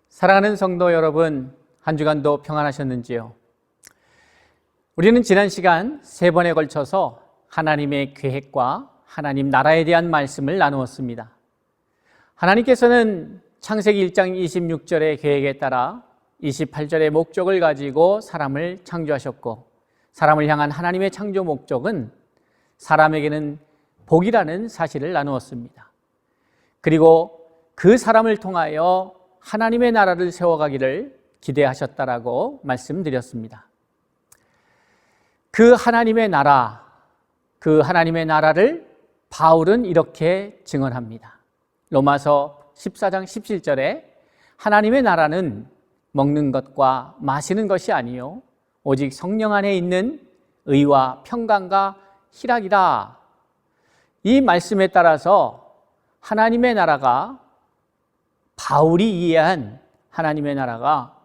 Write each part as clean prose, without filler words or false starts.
사랑하는 성도 여러분, 한 주간도 평안하셨는지요? 우리는 지난 시간 3번에 걸쳐서 하나님의 계획과 하나님 나라에 대한 말씀을 나누었습니다. 하나님께서는 창세기 1장 26절의 계획에 따라 28절의 목적을 가지고 사람을 창조하셨고, 사람을 향한 하나님의 창조 목적은 사람에게는 복이라는 사실을 나누었습니다. 그리고 그 사람을 통하여 하나님의 나라를 세워가기를 기대하셨다라고 말씀드렸습니다. 그 하나님의 나라를 바울은 이렇게 증언합니다. 로마서 14장 17절에 하나님의 나라는 먹는 것과 마시는 것이 아니요 오직 성령 안에 있는 의와 평강과 희락이라. 이 말씀에 따라서 하나님의 나라가, 바울이 이해한 하나님의 나라가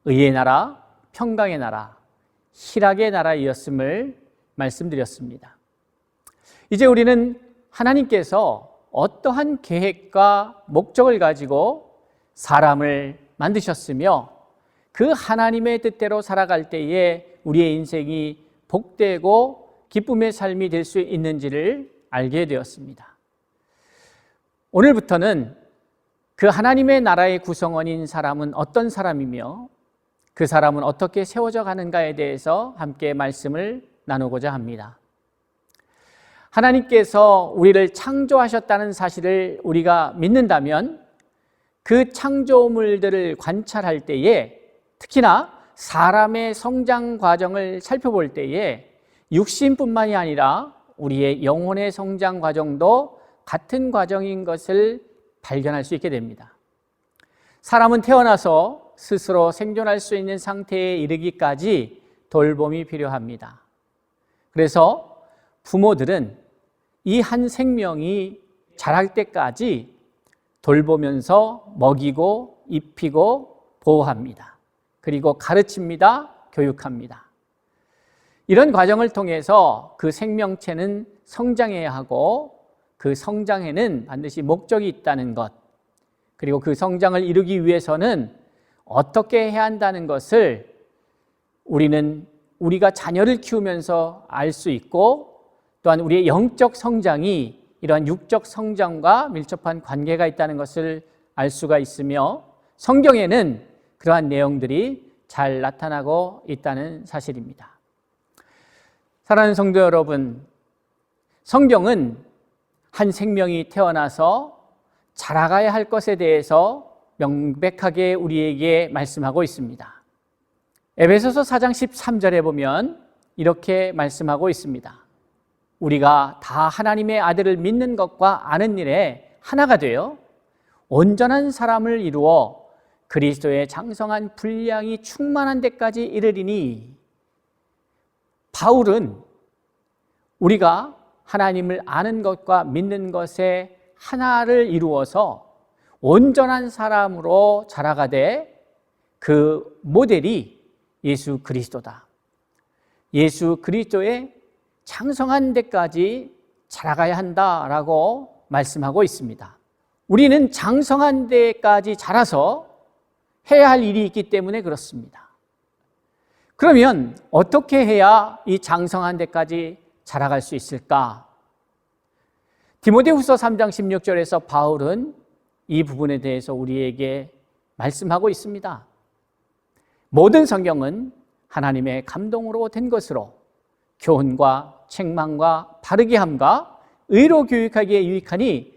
의의 나라, 평강의 나라, 희락의 나라이었음을 말씀드렸습니다. 이제 우리는 하나님께서 어떠한 계획과 목적을 가지고 사람을 만드셨으며 그 하나님의 뜻대로 살아갈 때에 우리의 인생이 복되고 기쁨의 삶이 될 수 있는지를 알게 되었습니다. 오늘부터는 그 하나님의 나라의 구성원인 사람은 어떤 사람이며 그 사람은 어떻게 세워져 가는가에 대해서 함께 말씀을 나누고자 합니다. 하나님께서 우리를 창조하셨다는 사실을 우리가 믿는다면 그 창조물들을 관찰할 때에, 특히나 사람의 성장 과정을 살펴볼 때에 육신뿐만이 아니라 우리의 영혼의 성장 과정도 같은 과정인 것을 발견할 수 있게 됩니다. 사람은 태어나서 스스로 생존할 수 있는 상태에 이르기까지 돌봄이 필요합니다. 그래서 부모들은 이 한 생명이 자랄 때까지 돌보면서 먹이고 입히고 보호합니다. 그리고 가르칩니다. 교육합니다. 이런 과정을 통해서 그 생명체는 성장해야 하고 그 성장에는 반드시 목적이 있다는 것, 그리고 그 성장을 이루기 위해서는 어떻게 해야 한다는 것을 우리가 자녀를 키우면서 알 수 있고, 또한 우리의 영적 성장이 이러한 육적 성장과 밀접한 관계가 있다는 것을 알 수가 있으며, 성경에는 그러한 내용들이 잘 나타나고 있다는 사실입니다. 사랑하는 성도 여러분, 성경은 한 생명이 태어나서 자라가야 할 것에 대해서 명백하게 우리에게 말씀하고 있습니다. 에베소서 4장 13절에 보면 이렇게 말씀하고 있습니다. 우리가 다 하나님의 아들을 믿는 것과 아는 일에 하나가 되어 온전한 사람을 이루어 그리스도의 장성한 분량이 충만한 데까지 이르리니. 바울은 우리가 하나님을 아는 것과 믿는 것의 하나를 이루어서 온전한 사람으로 자라가되 그 모델이 예수 그리스도다. 예수 그리스도의 장성한 데까지 자라가야 한다라고 말씀하고 있습니다. 우리는 장성한 데까지 자라서 해야 할 일이 있기 때문에 그렇습니다. 그러면 어떻게 해야 이 장성한 데까지 자라갈 수 있을까? 디모데후서 3장 16절에서 바울은 이 부분에 대해서 우리에게 말씀하고 있습니다. 모든 성경은 하나님의 감동으로 된 것으로 교훈과 책망과 바르게 함과 의로 교육하기에 유익하니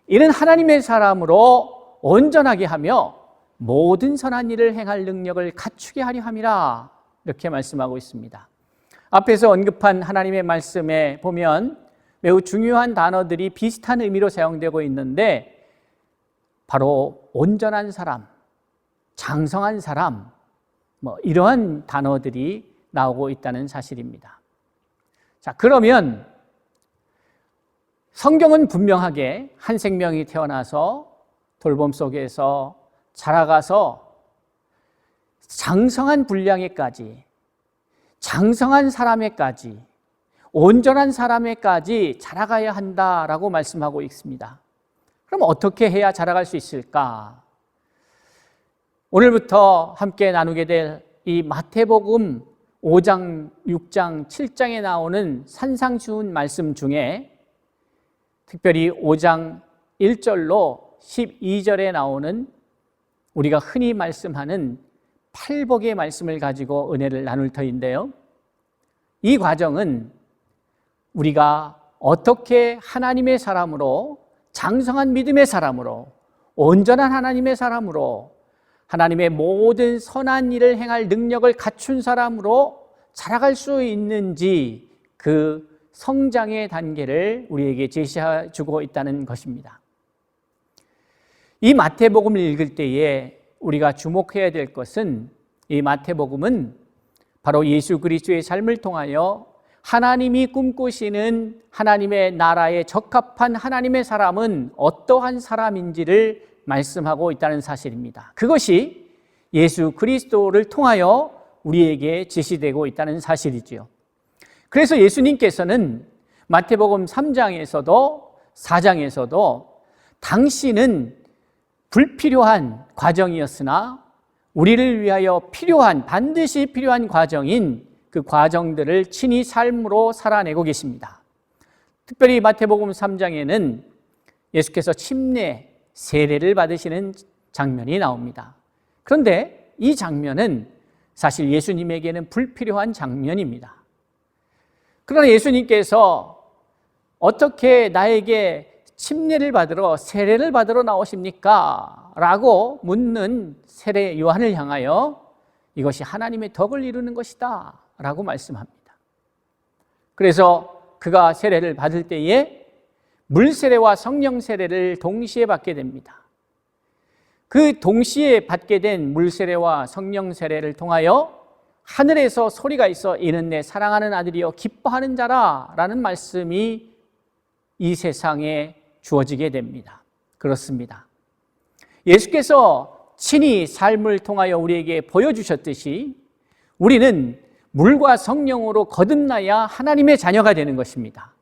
이는 하나님의 사람으로 온전하게 하며 모든 선한 일을 행할 능력을 갖추게 하려 함이라. 이렇게 말씀하고 있습니다. 앞에서 언급한 하나님의 말씀에 보면 매우 중요한 단어들이 비슷한 의미로 사용되고 있는데, 바로 온전한 사람, 장성한 사람, 이러한 단어들이 나오고 있다는 사실입니다. 자, 그러면 성경은 분명하게 한 생명이 태어나서 돌봄 속에서 자라가서 장성한 분량에까지, 장성한 사람에까지, 온전한 사람에까지 자라가야 한다라고 말씀하고 있습니다. 그럼 어떻게 해야 자라갈 수 있을까? 오늘부터 함께 나누게 될 이 마태복음 5장, 6장, 7장에 나오는 산상수훈 말씀 중에 특별히 5장 1절로 12절에 나오는 우리가 흔히 말씀하는 팔복의 말씀을 가지고 은혜를 나눌 터인데요. 이 과정은 우리가 어떻게 하나님의 사람으로, 장성한 믿음의 사람으로, 온전한 하나님의 사람으로, 하나님의 모든 선한 일을 행할 능력을 갖춘 사람으로 자라갈 수 있는지 그 성장의 단계를 우리에게 제시해 주고 있다는 것입니다. 이 마태복음을 읽을 때에 우리가 주목해야 될 것은, 이 마태복음은 바로 예수 그리스도의 삶을 통하여 하나님이 꿈꾸시는 하나님의 나라에 적합한 하나님의 사람은 어떠한 사람인지를 말씀하고 있다는 사실입니다. 그것이 예수 그리스도를 통하여 우리에게 제시되고 있다는 사실이지요. 그래서 예수님께서는 마태복음 3장에서도 4장에서도 당신은 불필요한 과정이었으나 우리를 위하여 필요한, 반드시 필요한 과정인 그 과정들을 친히 삶으로 살아내고 계십니다. 특별히 마태복음 3장에는 예수께서 침례, 세례를 받으시는 장면이 나옵니다. 그런데 이 장면은 사실 예수님에게는 불필요한 장면입니다. 그러나 예수님께서 어떻게 나에게 침례를 받으러, 세례를 받으러 나오십니까? 라고 묻는 세례 요한을 향하여 이것이 하나님의 덕을 이루는 것이다 라고 말씀합니다. 그래서 그가 세례를 받을 때에 물세례와 성령 세례를 동시에 받게 됩니다. 그 동시에 받게 된 물세례와 성령 세례를 통하여 하늘에서 소리가 있어 이는 내 사랑하는 아들이여 기뻐하는 자라 라는 말씀이 이 세상에 주어지게 됩니다. 그렇습니다. 예수께서 친히 삶을 통하여 우리에게 보여주셨듯이 우리는 물과 성령으로 거듭나야 하나님의 자녀가 되는 것입니다.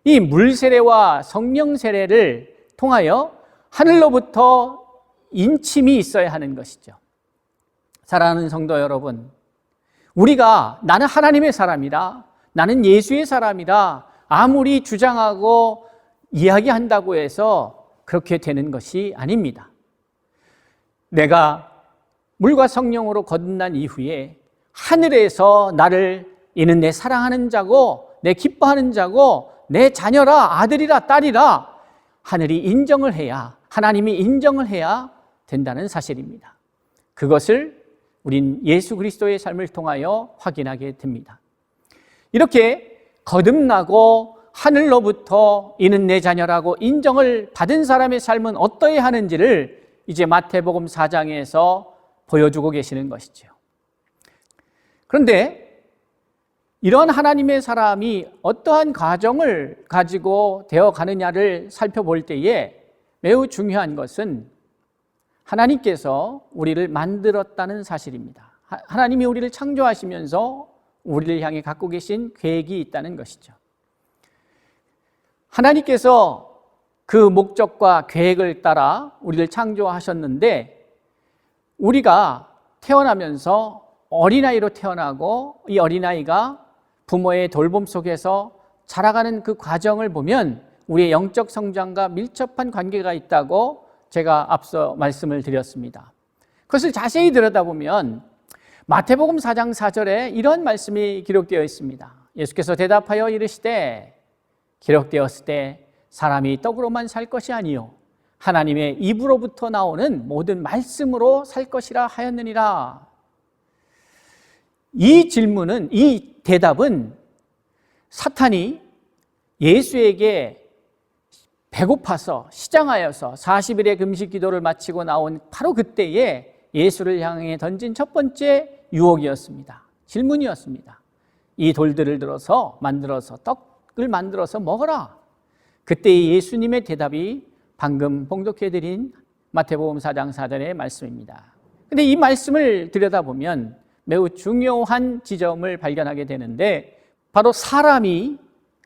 이 물세례와 성령 세례를 통하여 하늘로부터 인침이 있어야 하는 것이죠. 사랑하는 성도 여러분, 우리가 나는 하나님의 사람이다, 나는 예수의 사람이다 아무리 주장하고 이야기한다고 해서 그렇게 되는 것이 아닙니다. 내가 물과 성령으로 거듭난 이후에 하늘에서 나를 이는 내 사랑하는 자고 내 기뻐하는 자고 내 자녀라, 아들이라, 딸이라 하늘이 인정을 해야, 하나님이 인정을 해야 된다는 사실입니다. 그것을 우린 예수 그리스도의 삶을 통하여 확인하게 됩니다. 이렇게 거듭나고 하늘로부터 이는 내 자녀라고 인정을 받은 사람의 삶은 어떠해야 하는지를 이제 마태복음 4장에서 보여주고 계시는 것이죠. 그런데 이런 하나님의 사람이 어떠한 과정을 가지고 되어 가느냐를 살펴볼 때에 매우 중요한 것은 하나님께서 우리를 만들었다는 사실입니다. 하나님이 우리를 창조하시면서 우리를 향해 갖고 계신 계획이 있다는 것이죠. 하나님께서 그 목적과 계획을 따라 우리를 창조하셨는데 우리가 태어나면서 어린아이로 태어나고 이 어린아이가 부모의 돌봄 속에서 자라가는 그 과정을 보면 우리의 영적 성장과 밀접한 관계가 있다고 제가 앞서 말씀을 드렸습니다. 그것을 자세히 들여다보면 마태복음 4장 4절에 이런 말씀이 기록되어 있습니다. 예수께서 대답하여 이르시되 기록되었을 때 사람이 떡으로만 살 것이 아니요 하나님의 입으로부터 나오는 모든 말씀으로 살 것이라 하였느니라. 이 질문은, 이 대답은 사탄이 예수에게 배고파서 시장하여서 40일의 금식 기도를 마치고 나온 바로 그때에 예수를 향해 던진 첫 번째 유혹이었습니다. 질문이었습니다. 이 돌들을 만들어서 떡을 만들어서 먹어라. 그때 예수님의 대답이 방금 봉독해드린 마태복음 4장 4절의 말씀입니다. 그런데 이 말씀을 들여다보면 매우 중요한 지점을 발견하게 되는데 바로 사람이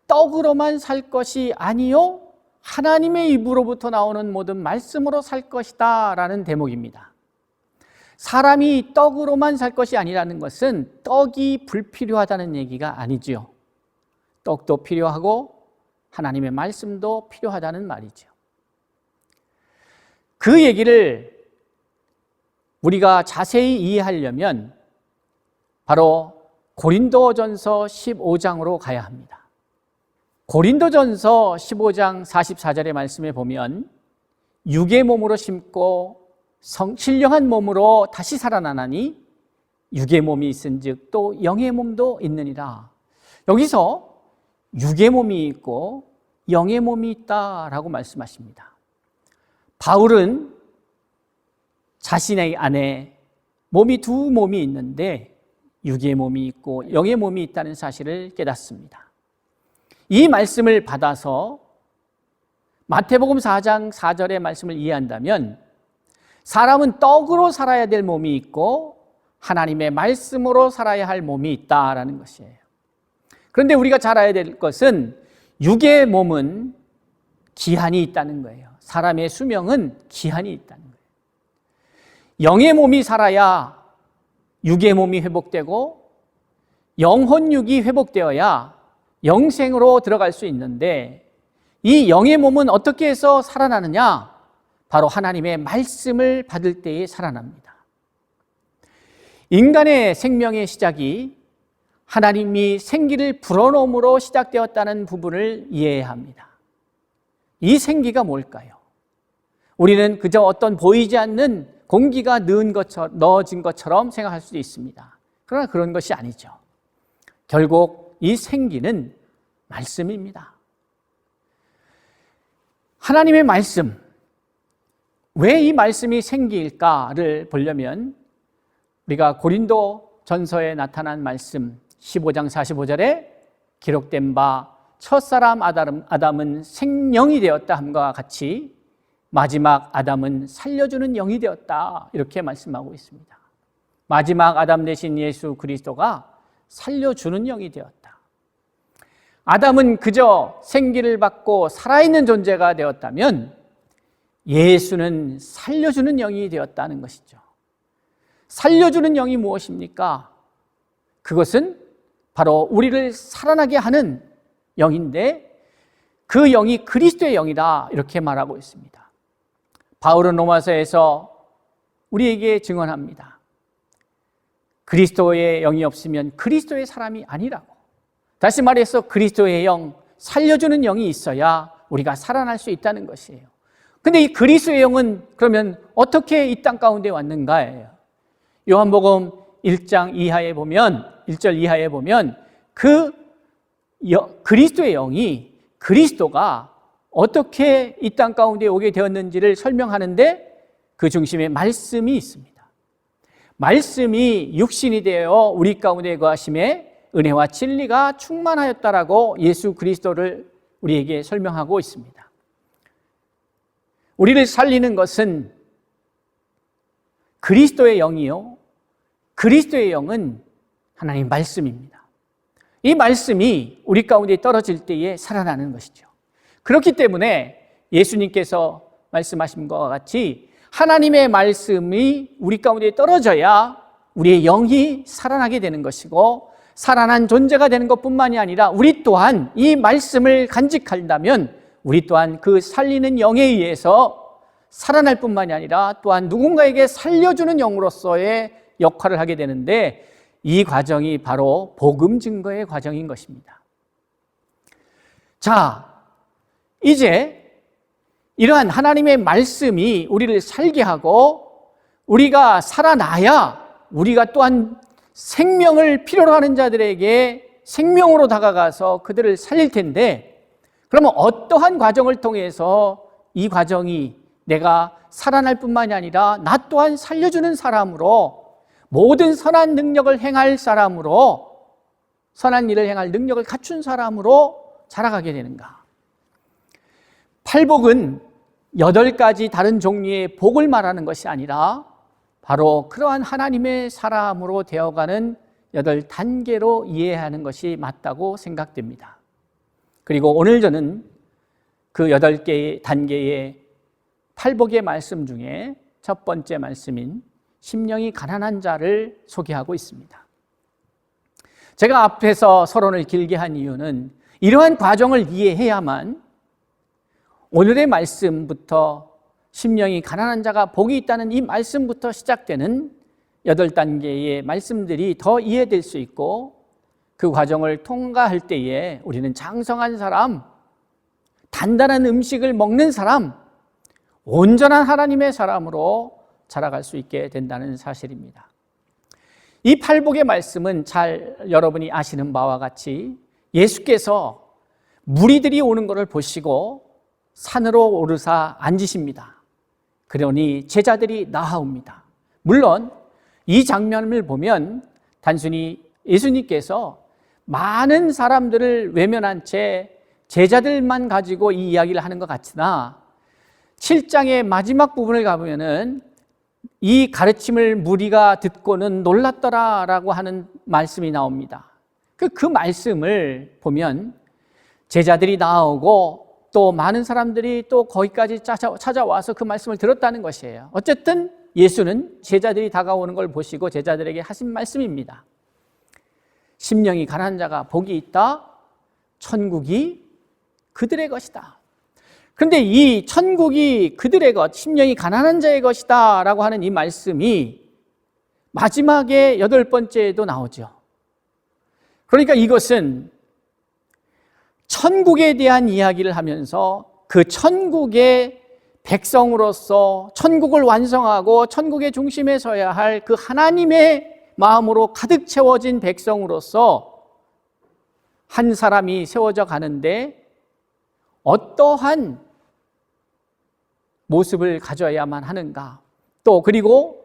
떡으로만 살 것이 아니요 하나님의 입으로부터 나오는 모든 말씀으로 살 것이다 라는 대목입니다. 사람이 떡으로만 살 것이 아니라는 것은 떡이 불필요하다는 얘기가 아니지요. 떡도 필요하고 하나님의 말씀도 필요하다는 말이죠. 그 얘기를 우리가 자세히 이해하려면 바로 고린도전서 15장으로 가야 합니다. 고린도전서 15장 44절의 말씀에 보면 육의 몸으로 심고 신령한 몸으로 다시 살아나나니 육의 몸이 있은즉 또 영의 몸도 있느니라. 여기서 육의 몸이 있고 영의 몸이 있다라고 말씀하십니다. 바울은 자신의 안에 두 몸이 있는데 육의 몸이 있고 영의 몸이 있다는 사실을 깨닫습니다. 이 말씀을 받아서 마태복음 4장 4절의 말씀을 이해한다면 사람은 떡으로 살아야 될 몸이 있고 하나님의 말씀으로 살아야 할 몸이 있다라는 것이에요. 그런데 우리가 잘 알아야 될 것은 육의 몸은 기한이 있다는 거예요. 사람의 수명은 기한이 있다는 거예요. 영의 몸이 살아야 육의 몸이 회복되고 영혼육이 회복되어야 영생으로 들어갈 수 있는데 이 영의 몸은 어떻게 해서 살아나느냐? 바로 하나님의 말씀을 받을 때에 살아납니다. 인간의 생명의 시작이 하나님이 생기를 불어넣음으로 시작되었다는 부분을 이해해야 합니다. 이 생기가 뭘까요? 우리는 그저 어떤 보이지 않는 공기가 넣어진 것처럼 생각할 수도 있습니다. 그러나 그런 것이 아니죠. 결국 이 생기는 말씀입니다. 하나님의 말씀, 왜 이 말씀이 생기일까를 보려면 우리가 고린도 전서에 나타난 말씀 15장 45절에 기록된 바 첫사람 아담은 생명이 되었다 함과 같이 마지막 아담은 살려주는 영이 되었다 이렇게 말씀하고 있습니다. 마지막 아담 되신 예수 그리스도가 살려주는 영이 되었다. 아담은 그저 생기를 받고 살아있는 존재가 되었다면 예수는 살려주는 영이 되었다는 것이죠. 살려주는 영이 무엇입니까? 그것은 바로 우리를 살아나게 하는 영인데 그 영이 그리스도의 영이다 이렇게 말하고 있습니다. 바울은 로마서에서 우리에게 증언합니다. 그리스도의 영이 없으면 그리스도의 사람이 아니라고. 다시 말해서 그리스도의 영, 살려주는 영이 있어야 우리가 살아날 수 있다는 것이에요. 근데 이 그리스도의 영은 그러면 어떻게 이 땅 가운데 왔는가예요. 요한복음 1장 이하에 보면 1절 이하에 보면 그리스도의 영이 그리스도가 어떻게 이 땅 가운데 오게 되었는지를 설명하는데 그 중심에 말씀이 있습니다. 말씀이 육신이 되어 우리 가운데 거하심에 은혜와 진리가 충만하였다라고 예수 그리스도를 우리에게 설명하고 있습니다. 우리를 살리는 것은 그리스도의 영이요. 그리스도의 영은 하나님 말씀입니다. 이 말씀이 우리 가운데 떨어질 때에 살아나는 것이죠. 그렇기 때문에 예수님께서 말씀하신 것과 같이 하나님의 말씀이 우리 가운데 떨어져야 우리의 영이 살아나게 되는 것이고 살아난 존재가 되는 것뿐만이 아니라 우리 또한 이 말씀을 간직한다면 우리 또한 그 살리는 영에 의해서 살아날 뿐만이 아니라 또한 누군가에게 살려주는 영으로서의 역할을 하게 되는데 이 과정이 바로 복음 증거의 과정인 것입니다. 자, 이제 이러한 하나님의 말씀이 우리를 살게 하고 우리가 살아나야 우리가 또한 생명을 필요로 하는 자들에게 생명으로 다가가서 그들을 살릴 텐데 그러면 어떠한 과정을 통해서 이 과정이 내가 살아날 뿐만이 아니라 나 또한 살려주는 사람으로 모든 선한 능력을 행할 사람으로 선한 일을 행할 능력을 갖춘 사람으로 자라가게 되는가? 팔복은 8가지 다른 종류의 복을 말하는 것이 아니라 바로 그러한 하나님의 사람으로 되어가는 8단계로 이해하는 것이 맞다고 생각됩니다. 그리고 오늘 저는 그 8개의 단계의 팔복의 말씀 중에 첫 번째 말씀인 심령이 가난한 자를 소개하고 있습니다. 제가 앞에서 서론을 길게 한 이유는 이러한 과정을 이해해야만 오늘의 말씀부터 심령이 가난한 자가 복이 있다는 이 말씀부터 시작되는 8단계의 말씀들이 더 이해될 수 있고, 그 과정을 통과할 때에 우리는 장성한 사람, 단단한 음식을 먹는 사람, 온전한 하나님의 사람으로 자라갈 수 있게 된다는 사실입니다. 이 팔복의 말씀은 잘 여러분이 아시는 바와 같이 예수께서 무리들이 오는 것을 보시고 산으로 오르사 앉으십니다. 그러니 제자들이 나아옵니다. 물론 이 장면을 보면 단순히 예수님께서 많은 사람들을 외면한 채 제자들만 가지고 이 이야기를 하는 것 같으나 7장의 마지막 부분을 가보면은 이 가르침을 무리가 듣고는 놀랐더라라고 하는 말씀이 나옵니다. 그 말씀을 보면 제자들이 나오고 또 많은 사람들이 또 거기까지 찾아와서 그 말씀을 들었다는 것이에요. 어쨌든 예수는 제자들이 다가오는 걸 보시고 제자들에게 하신 말씀입니다. 심령이 가난한 자가 복이 있다. 천국이 그들의 것이다. 그런데 이 천국이 그들의 것, 심령이 가난한 자의 것이다 라고 하는 이 말씀이 마지막에 8번째에도 나오죠. 그러니까 이것은 천국에 대한 이야기를 하면서 그 천국의 백성으로서 천국을 완성하고 천국의 중심에 서야 할 그 하나님의 마음으로 가득 채워진 백성으로서 한 사람이 세워져 가는데 어떠한 모습을 가져야만 하는가, 또 그리고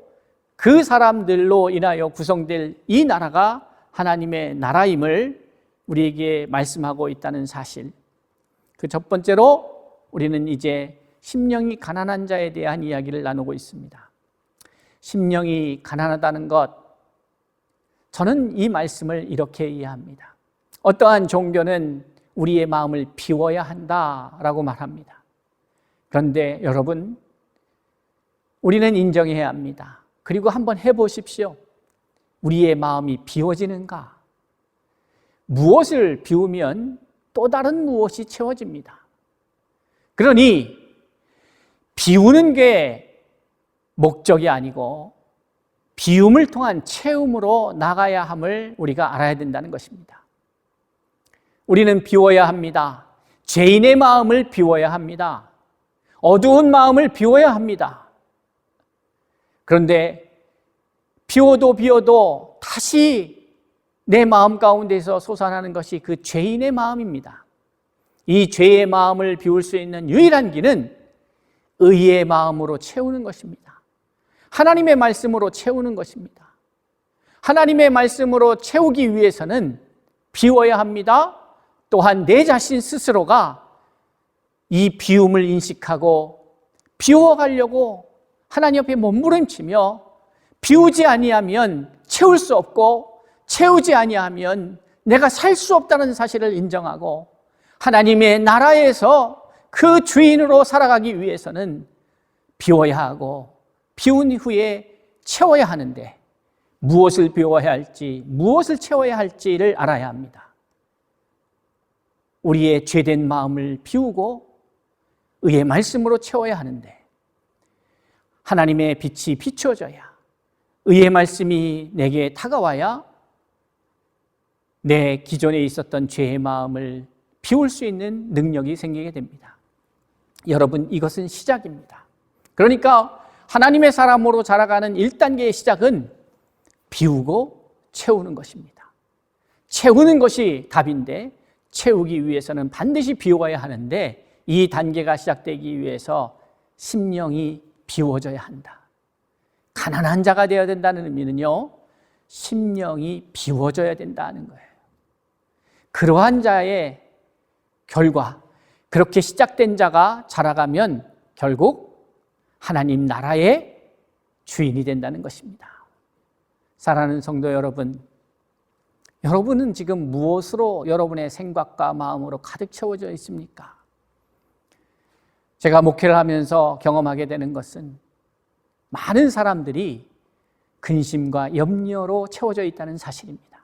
그 사람들로 인하여 구성될 이 나라가 하나님의 나라임을 우리에게 말씀하고 있다는 사실, 그 첫 번째로 우리는 이제 심령이 가난한 자에 대한 이야기를 나누고 있습니다. 심령이 가난하다는 것, 저는 이 말씀을 이렇게 이해합니다. 어떠한 종교는 우리의 마음을 비워야 한다라고 말합니다. 그런데 여러분, 우리는 인정해야 합니다. 그리고 한번 해보십시오. 우리의 마음이 비워지는가? 무엇을 비우면 또 다른 무엇이 채워집니다. 그러니 비우는 게 목적이 아니고 비움을 통한 채움으로 나가야 함을 우리가 알아야 된다는 것입니다. 우리는 비워야 합니다. 죄인의 마음을 비워야 합니다. 어두운 마음을 비워야 합니다. 그런데 비워도 다시 내 마음 가운데서 솟아나는 것이 그 죄인의 마음입니다. 이 죄의 마음을 비울 수 있는 유일한 길은 의의 마음으로 채우는 것입니다. 하나님의 말씀으로 채우는 것입니다. 하나님의 말씀으로 채우기 위해서는 비워야 합니다. 또한 내 자신 스스로가 이 비움을 인식하고 비워가려고 하나님 앞에 몸부림치며 비우지 아니하면 채울 수 없고 채우지 아니하면 내가 살 수 없다는 사실을 인정하고 하나님의 나라에서 그 주인으로 살아가기 위해서는 비워야 하고 비운 후에 채워야 하는데 무엇을 비워야 할지 무엇을 채워야 할지를 알아야 합니다. 우리의 죄된 마음을 비우고 의의 말씀으로 채워야 하는데 하나님의 빛이 비추어져야, 의의 말씀이 내게 다가와야 내 기존에 있었던 죄의 마음을 비울 수 있는 능력이 생기게 됩니다. 여러분, 이것은 시작입니다. 그러니까 하나님의 사람으로 자라가는 1단계의 시작은 비우고 채우는 것입니다. 채우는 것이 답인데 채우기 위해서는 반드시 비워야 하는데 이 단계가 시작되기 위해서 심령이 비워져야 한다. 가난한 자가 되어야 된다는 의미는요, 심령이 비워져야 된다는 거예요. 그러한 자의 결과, 그렇게 시작된 자가 자라가면 결국 하나님 나라의 주인이 된다는 것입니다. 사랑하는 성도 여러분, 여러분은 지금 무엇으로 여러분의 생각과 마음으로 가득 채워져 있습니까? 제가 목회를 하면서 경험하게 되는 것은 많은 사람들이 근심과 염려로 채워져 있다는 사실입니다.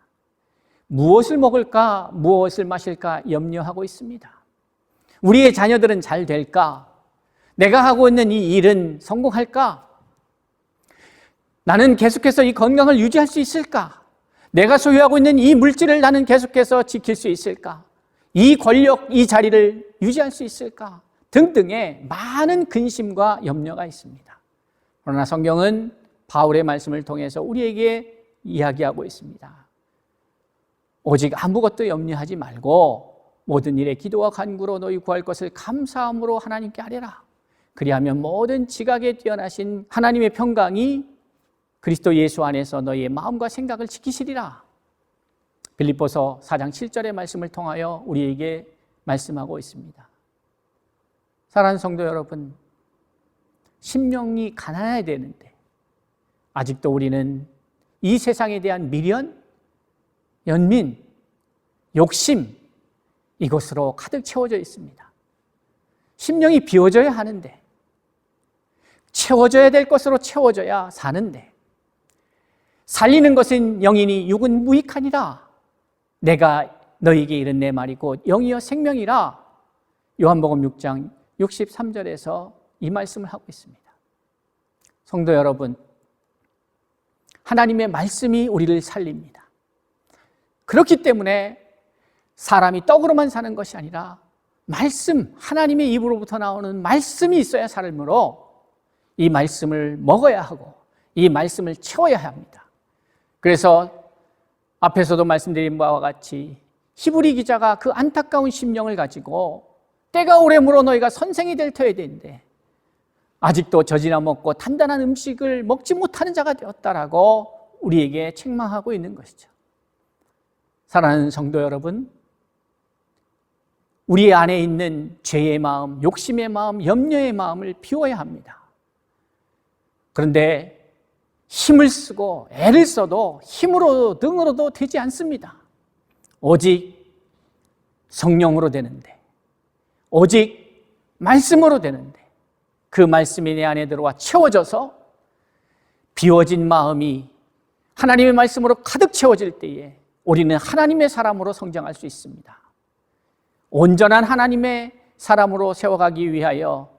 무엇을 먹을까, 무엇을 마실까 염려하고 있습니다. 우리의 자녀들은 잘 될까? 내가 하고 있는 이 일은 성공할까? 나는 계속해서 이 건강을 유지할 수 있을까? 내가 소유하고 있는 이 물질을 나는 계속해서 지킬 수 있을까? 이 권력, 이 자리를 유지할 수 있을까? 등등의 많은 근심과 염려가 있습니다. 그러나 성경은 바울의 말씀을 통해서 우리에게 이야기하고 있습니다. 오직 아무것도 염려하지 말고 모든 일에 기도와 간구로 너희 구할 것을 감사함으로 하나님께 아뢰라. 그리하면 모든 지각에 뛰어나신 하나님의 평강이 그리스도 예수 안에서 너희의 마음과 생각을 지키시리라. 빌립보서 4장 7절의 말씀을 통하여 우리에게 말씀하고 있습니다. 사랑하는 성도 여러분, 심령이 가난해야 되는데 아직도 우리는 이 세상에 대한 미련, 연민, 욕심 이것으로 가득 채워져 있습니다. 심령이 비워져야 하는데, 채워져야 될 것으로 채워져야 사는데, 살리는 것은 영이니 육은 무익하니라. 내가 너희에게 이른 내 말이 곧 영이여 생명이라. 요한복음 6장 63절에서 이 말씀을 하고 있습니다. 성도 여러분, 하나님의 말씀이 우리를 살립니다. 그렇기 때문에 사람이 떡으로만 사는 것이 아니라 말씀, 하나님의 입으로부터 나오는 말씀이 있어야 살므로 이 말씀을 먹어야 하고 이 말씀을 채워야 합니다. 그래서 앞에서도 말씀드린 바와 같이 히브리 기자가 그 안타까운 심령을 가지고 때가 오래므로 너희가 선생이 될 터야 되는데 아직도 젖이나 먹고 단단한 음식을 먹지 못하는 자가 되었다라고 우리에게 책망하고 있는 것이죠. 사랑하는 성도 여러분, 우리 안에 있는 죄의 마음, 욕심의 마음, 염려의 마음을 비워야 합니다. 그런데 힘을 쓰고 애를 써도 힘으로 등으로도 되지 않습니다. 오직 성령으로 되는데, 오직 말씀으로 되는데 그 말씀이 내 안에 들어와 채워져서 비워진 마음이 하나님의 말씀으로 가득 채워질 때에 우리는 하나님의 사람으로 성장할 수 있습니다. 온전한 하나님의 사람으로 세워가기 위하여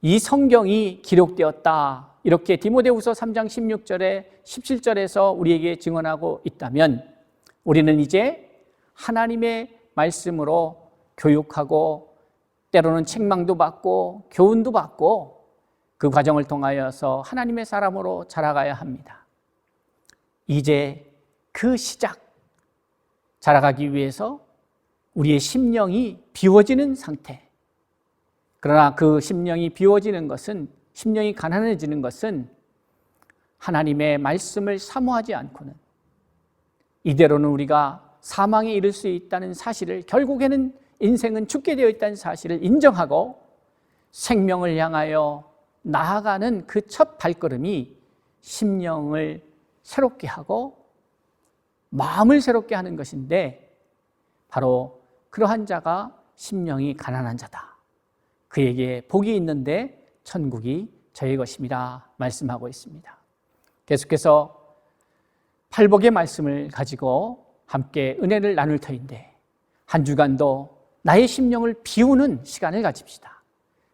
이 성경이 기록되었다. 이렇게 디모데후서 3장 16절에 17절에서 우리에게 증언하고 있다면 우리는 이제 하나님의 말씀으로 교육하고 때로는 책망도 받고 교훈도 받고 그 과정을 통하여서 하나님의 사람으로 자라가야 합니다. 이제 그 시작, 자라가기 위해서 우리의 심령이 비워지는 상태. 그러나 그 심령이 비워지는 것은, 심령이 가난해지는 것은 하나님의 말씀을 사모하지 않고는 이대로는 우리가 사망에 이를 수 있다는 사실을, 결국에는 인생은 죽게 되어 있다는 사실을 인정하고 생명을 향하여 나아가는 그 첫 발걸음이 심령을 새롭게 하고 마음을 새롭게 하는 것인데 바로 그러한 자가 심령이 가난한 자다. 그에게 복이 있는데 천국이 저의 것임이라 말씀하고 있습니다. 계속해서 팔복의 말씀을 가지고 함께 은혜를 나눌 터인데 한 주간도 나의 심령을 비우는 시간을 가집시다.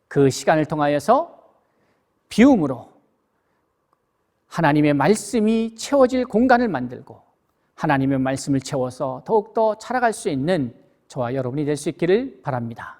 그 시간을 통하여서 비움으로 하나님의 말씀이 채워질 공간을 만들고 하나님의 말씀을 채워서 더욱더 자라갈 수 있는 저와 여러분이 될 수 있기를 바랍니다.